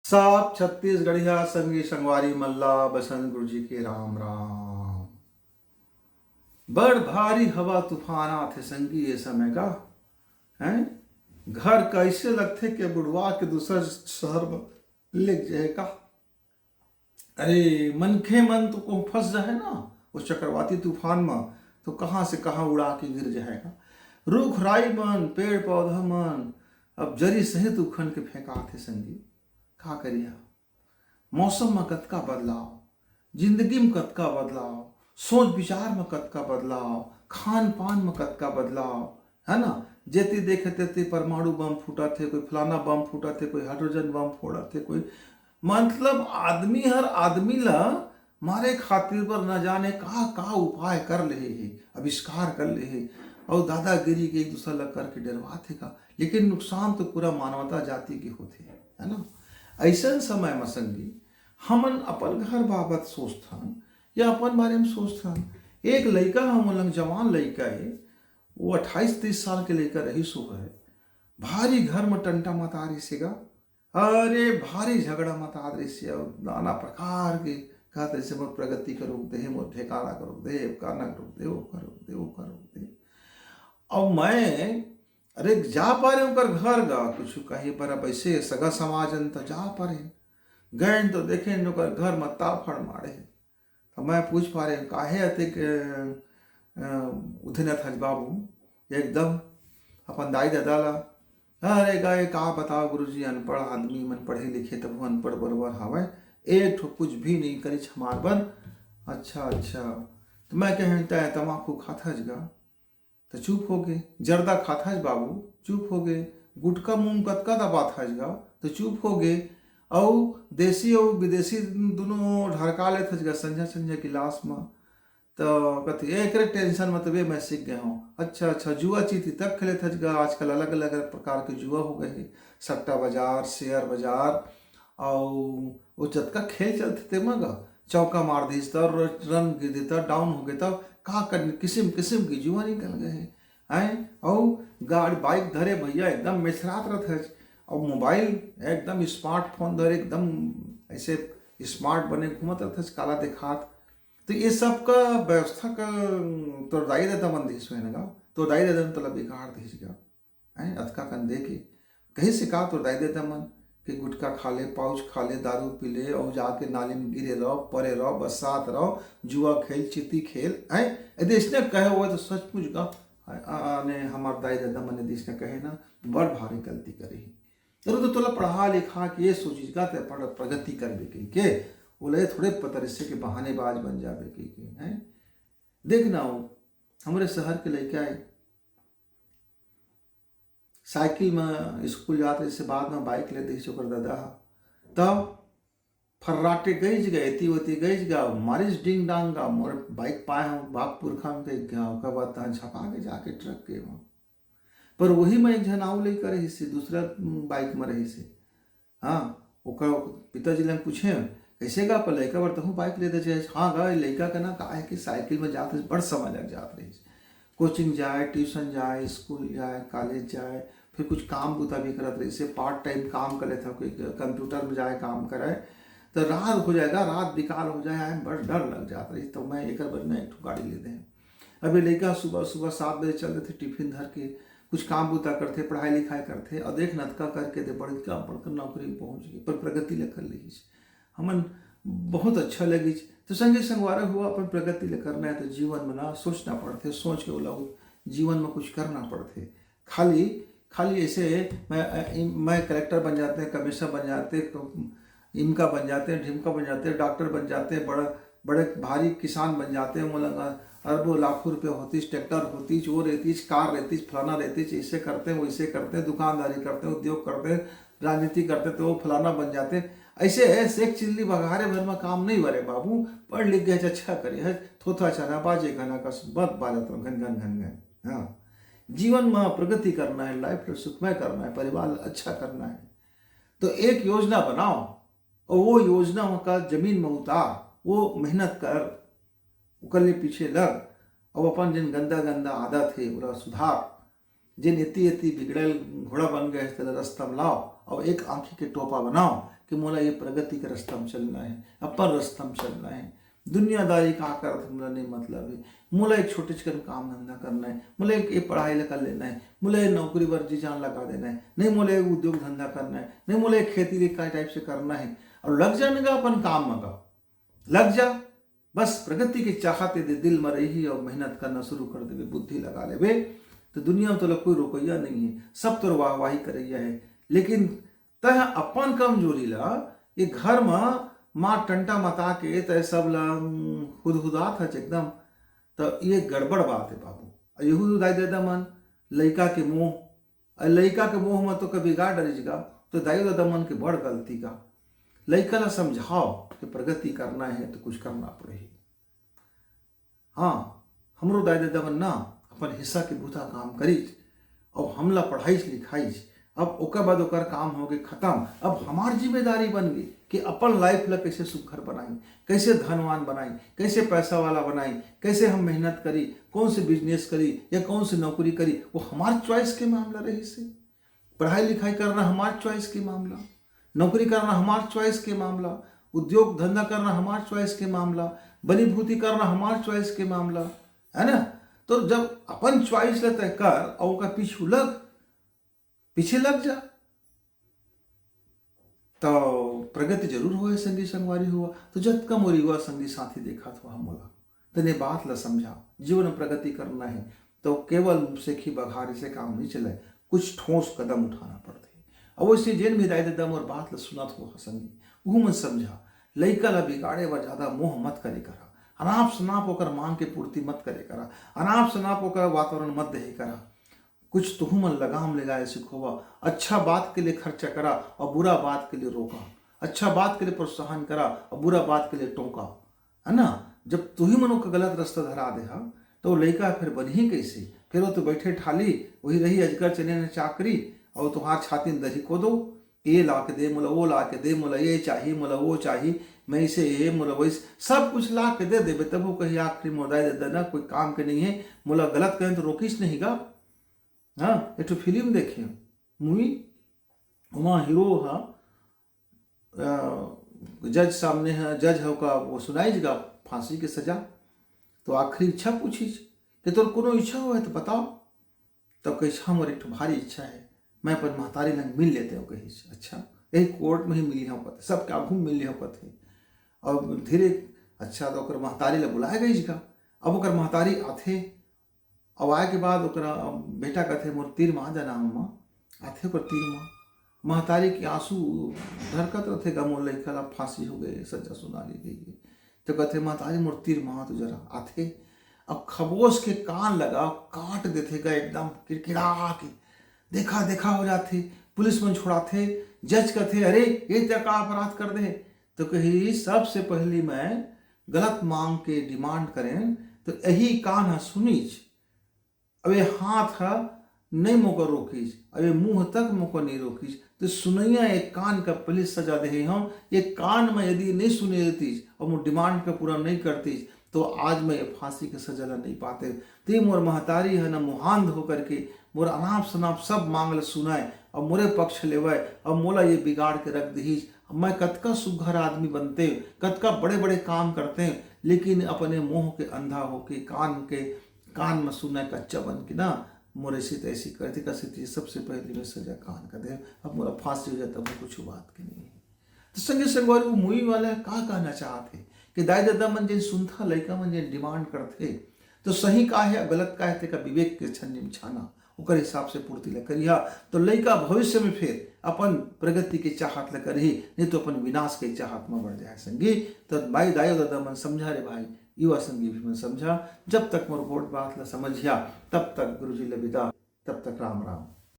Shop छत्तीसगढ़िया संगी संगवारी मल्ला बसंत गुरु जी के राम राम। बड़ भारी हवा तूफान आथे संगी ये समय का है। घर कैसे लगथे के बुढ़वा के दूसर शहर में ले जाएगा। अरे मनखे मन तो को फंस जाए ना उस चक्रवाती तूफान में, तो कहाँ से कहाँ उड़ा के गिर जाएगा। रुख राई मन पेड़ पौधा मन अब जरी सहित उखन के फेंका थे संगी। का करिया मौसम में कतका बदलाव, जिंदगी में कतका बदलाव, सोच विचार में कतका बदलाव, खान पान में कतका बदलाव है ना। जेती देखे तेती परमाणु बम फूटा थे, कोई फलाना बम फूटा थे, कोई हाइड्रोजन बम फोड़ा थे, कोई मतलब आदमी हर आदमी ला मारे खातिर पर न जाने का उपाय कर ले है, आविष्कार कर ले है और दादागिरी के एक दूसरा लग करके डरवा थे का। लेकिन नुकसान तो पूरा मानवता जाति के होते है ना। ऐसा समय में संगी हमन अपन घर बाबत सोचथन या अपन बारे में सोचथन। एक लड़का हम लंग जवान लड़का है, वो 28-30 साल के लड़का रही सो है। भारी घर में टंटा मत आ रही सेगा, अरे भारी झगड़ा मत आ रही से, नाना प्रकार के कहते से मोर प्रगति का रोक दे, मोर ठेकाना का रोक दे, काना का रोक दे, वो का रोक दे, वो का रोक दे। और मैं अरे जा पा रहे उनकर घर गा कुछ कहीं पर अब ऐसे सगा समाजन तो जा पा रहे गए तो देखे उनकर घर में ताफड़ मारे। तो मैं पूछ पा रहे काहे अतिक उधनत हज बाबू एकदम अपन दाई दादा ला। अरे गए का बताओ गुरुजी, अनपढ़ आदमी मन पढ़े लिखे तब अनपढ़ बरबर हवे, एक ठो कुछ भी नहीं करी हमार बन। अच्छा अच्छा, तो मैं कहता तमाकू खाता गा तो चुप हो गए, जर्दा खाता है बाबू चुप हो गए, गुटका मूंग कतका दबाता है गा तो चुप हो गए, और देसी और विदेशी दोनों ढरका लेते गा संझा संझा गिलास में। तो कहते एक टेंशन मतलब मैं सीख गया हूँ। अच्छा अच्छा, जुआ चीती तक खेले थे गा, आजकल अलग अलग प्रकार के जुआ हो गए हैं, सट्टा बाजार, शेयर बाजार, और वो जतका खेल चलते थे मगा चौका मार दी तो रन गिर देता, डाउन हो गया, तब का कर किस्म किस्म की जुआ निकल गए हैं। और गाड़ी बाइक धरे भैया एकदम मिसरात रहते है, और मोबाइल एकदम स्मार्टफोन धरे एकदम ऐसे स्मार्ट बने घूमत रहते काला देखात। तो ये सब का व्यवस्था का तो दाई देता मन देश में ना, तो दाई देता मतलब बिगाड़ देश गा है अतका कन दे के कहीं से का तो दाई देता मन कि गुटखा खा ले, पाउच खा ले, दारू पी ले, और जाके नाली में गिरे रहो, परे रहो, बरसात रहो, जुआ खेल, चिट्ठी खेल है। यदि इसने कहे हुआ तो सचमुच का ने हमार दाई दादा मन यदि इसने कहे ना बड़ भारी गलती करी। तो तोला पढ़ा लिखा के ये सोची का प्रगति करबे के बोले थोड़े पतर इससे के बहानेबाज बन जाबे के है। देखना हो हमारे शहर के लड़का है साइकिल में स्कूल जाते से बाद में बाइक लेते चोकर दादा, तब फर्राटे गई गए वती गई गा मारिस डिंग डांग गा मोर बाइक पाए हूँ बाप पुरखा में कहीं गया का बात झपा के जाके ट्रक के वहाँ पर वही में एक जन आऊ ले कर रही से दूसरा बाइक में रही से। हाँ ओकर पिताजी ने पूछे कैसे गा पर लड़का बर तहूँ बाइक लेते चाहे। हाँ गा लड़का का ना का है कि साइकिल में जाते बड़ समय लग जात रही, कोचिंग जाए, ट्यूशन जाए, स्कूल जाए, कॉलेज जाए, फिर कुछ काम बुता भी करत रही से, पार्ट टाइम काम कर लेता, कोई कंप्यूटर में जाए काम करे, तो रात हो जाएगा, रात बिकाल हो जाए, बड़ डर लग जाता रही। तो मैं एक बार में एक गाड़ी लेते हैं। अभी लड़का सुबह सुबह 7 बजे चल रहे थे, टिफिन धर के कुछ काम बुता करते, पढ़ाई लिखाई करते, और देख नतका करके दे बड़का बढ़कर नौकरी में पहुँच गए, पर प्रगति ले कर ली हमन बहुत अच्छा लगी। तो संगे संगवारा हुआ अपन प्रगति ले करना है तो जीवन में ना सोचना पड़ते, सोच के वो जीवन में कुछ करना पड़ते। खाली खाली ऐसे मैं कलेक्टर बन जाते हैं, कमिश्नर बन जाते, इनका बन जाते हैं, ढिमका बन जाते हैं, डॉक्टर बन जाते हैं, बड़े भारी किसान बन जाते हैं, मोलंगा अरबों लाखों रुपये होती, ट्रैक्टर होती, वो रहती, कार रहती, फलाना रहती, ऐसे करते हैं वैसे करते हैं, दुकानदारी करते हैं, उद्योग करते हैं, राजनीति करते तो वो फलाना बन जाते। ऐसे है सेक चिल्ली बघारे भर में काम नहीं भरे बाबू, पढ़ लिख गए अच्छा करे है, थोथा छना बाजे घना का बत बालत घन घन घन घन। हाँ जीवन में प्रगति करना है, लाइफ सुखमय करना है, परिवार अच्छा करना है, तो एक योजना बनाओ और वो योजना का जमीन में उतार, वो मेहनत कर, उकल्ले पीछे लग, और अपन जिन गंदा गंदा आदत है पूरा सुधार। जिन इति इति बिगड़ल घोड़ा बन गए तेरा रास्ता में लाओ और एक आंखी के टोपा बनाओ कि मोला ये प्रगति के रास्ता में चलना है, अपन रास्ता में चलना है। दुनियादारी का कर मोला नहीं मतलब है। मोला एक छोटे छोटे काम धंधा करना है, मोला एक पढ़ाई लिखा लेना है, मोला एक नौकरी पर जी जान लगा देना है, नहीं मोला एक उद्योग धंधा करना है, नहीं मोला एक खेती लिखा टाइप से करना है। और लग जाने का अपन काम में का लग जा, बस प्रगति के चाहते दे दिल में रही और मेहनत करना शुरू कर देवे, बुद्धि लगा लेवे तो दुनिया में तो कोई रुकैया नहीं है, सब तो वाहवाही करैया है। लेकिन तह अपन कमजोरी ला ये घर में माँ टंटा मता के तय सब ला हुदहुदात है एकदम, तो ये गड़बड़ बात है बाबू। यहू दाई दादा मन लड़का के मोह, लड़का के मोह में तो कभी गा डरिजगा तो दाई दादा मन के बड़ गलती का। लड़का ला समझाओ कि प्रगति करना है तो कुछ करना पड़ेगी। हाँ, हमरो दाई दादा मन ना अपन हिस्सा के बूथा काम करीज और हमला पढ़ाईस लिखाईस, अब ओकर बाद ओकर काम हो गए खत्म। अब हमार जिम्मेदारी बन गई कि अपन लाइफ ला कैसे सुखर बनाई, कैसे धनवान बनाई, कैसे पैसा वाला बनाई, कैसे हम मेहनत करी, कौन से बिजनेस करी या कौन सी नौकरी करी, वो हमार चॉइस के मामला रही से। पढ़ाई लिखाई करना हमार चॉइस के मामला, नौकरी करना हमार चॉइस के मामला, उद्योग धंधा करना हमार चॉइस के मामला, बनी भूति करना हमार चॉइस के मामला है ना। तो जब अपन चॉइस ले तय कर और का पीछे लग जा तो प्रगति जरूर हुआ। संगी संगवारी हुआ तो जब कम और युवा संगी साथी देखा तो हम बोला तने बात ला समझा, जीवन में प्रगति करना है तो केवल सेखी बघारी से काम नहीं चले, कुछ ठोस कदम उठाना पड़ते। अवश्य जेन भी दाई दम और बात ला सुना हो संगी वो मन समझा, लइका ला बिगाड़े व ज्यादा मोह मत करे करा, अनाप शनाप होकर मांग के पूर्ति मत करे करा, अनाप शनाप होकर वातावरण मत दे करा, कुछ तुम मन लगाम लगाए सीखोवा। अच्छा बात के लिए खर्चा करा और बुरा बात के लिए रोका, अच्छा बात के लिए प्रोत्साहन करा और बुरा बात के लिए टोका, है ना। जब तू ही मनो का गलत रास्ता धरा दे तो लड़का फिर बन ही कैसे, फिर वो तो बैठे ठाली वही रही अजगर चने ने चाकरी और तुम्हार छाती में दही को दो, ये ला के दे मोला, वो ला के दे मोला, ये चाहिए मोला, वो चाहिए, मैं इसे ये मोला वैसे सब कुछ ला के दे देवे, तब वो कहीं आखिरी मोदाई दे देना कोई काम के नहीं है, मोला गलत करें तो रोकिस नहीं गा। हाँ, एक तो फिल्म देखे मूवी, वहाँ हीरो हा जज सामने है, जज है का वो सुनाईजगा फांसी की सजा, तो आखिरी इच्छा पूछीज कि तोर कोनो इच्छा हो है तो बताओ, तब कही हमर एक भारी इच्छा है, मैं अपन महतारी लंग मिल लेते हो। कही अच्छा, यही कोर्ट में ही मिली हो पते, सब क्या घूम मिली हो पते। और धीरे अच्छा तो ओकर महतारी ला बुलाया गई जगह, अब ओकर महतारी आथे, अब आए के बाद ओकरा बेटा कथे मोर तीर माँ जाना अम्मा आथे ओकर तीर माँ, महतारी के आंसू ढरकत रथे गा, मोर लइका ला फांसी हो गए, सजा सुना ली गई, तो कहते महतारी मोर तीर माँ तो जरा आथे। अब खबोस के कान लगा काट देते गए एकदम किरकिरा के, देखा देखा हो जाते, पुलिस में छोड़ाते, जज कहते अरे ये क्या का अपराध कर दे, तो कही सबसे पहली मैं गलत मांग के डिमांड करें तो यही कान है सुनीज, अबे हाथ है नहीं मोको रोकीज, अबे मुंह तक मोको नहीं रोकीज, तो सुनैया एक कान का पुलिस सजा दे हम, ये कान में यदि नहीं सुने देतीज और मुझ डिमांड का पूरा नहीं करतीज तो आज मैं फांसी के सजा ला नहीं पाते। तो मोर महतारी है ना मुहांध होकर के मोर अनाप शनाप सब मांगल सुनाए और मोरे पक्ष लेवाए और मोला ये बिगाड़ के रख दीज। मैं कतका सुघर आदमी बनते, कतका बड़े बड़े काम करते, लेकिन अपने मुंह के अंधा होके कान में सुना कच्चा बन के ना मोरे से तैसी करते कसती, सबसे पहले मैं सजा कान का दे, अब मोरा फांसी हो जाता वो कुछ बात के नहीं है। तो संगे संगवारी वो मूवी वाला का कहना चाहते कि दाई दादा मन जिन सुनता लड़का मन जिन डिमांड करते तो सही का है गलत का है, का विवेक के छन्नी में छाना ओकर हिसाब से पूर्ति ल करिहा, तो लड़का भविष्य में फिर अपन प्रगति के चाहत ल करही, नहीं तो अपन विनाश के चाहत में बढ़ जाए। संगी तो भाई दाई दादा मन समझा रे भाई, युवा संगी भी मन समझा, जब तक मोर बोट बात ला समझिया तब तक गुरुजी ल विदा, तब तक राम राम।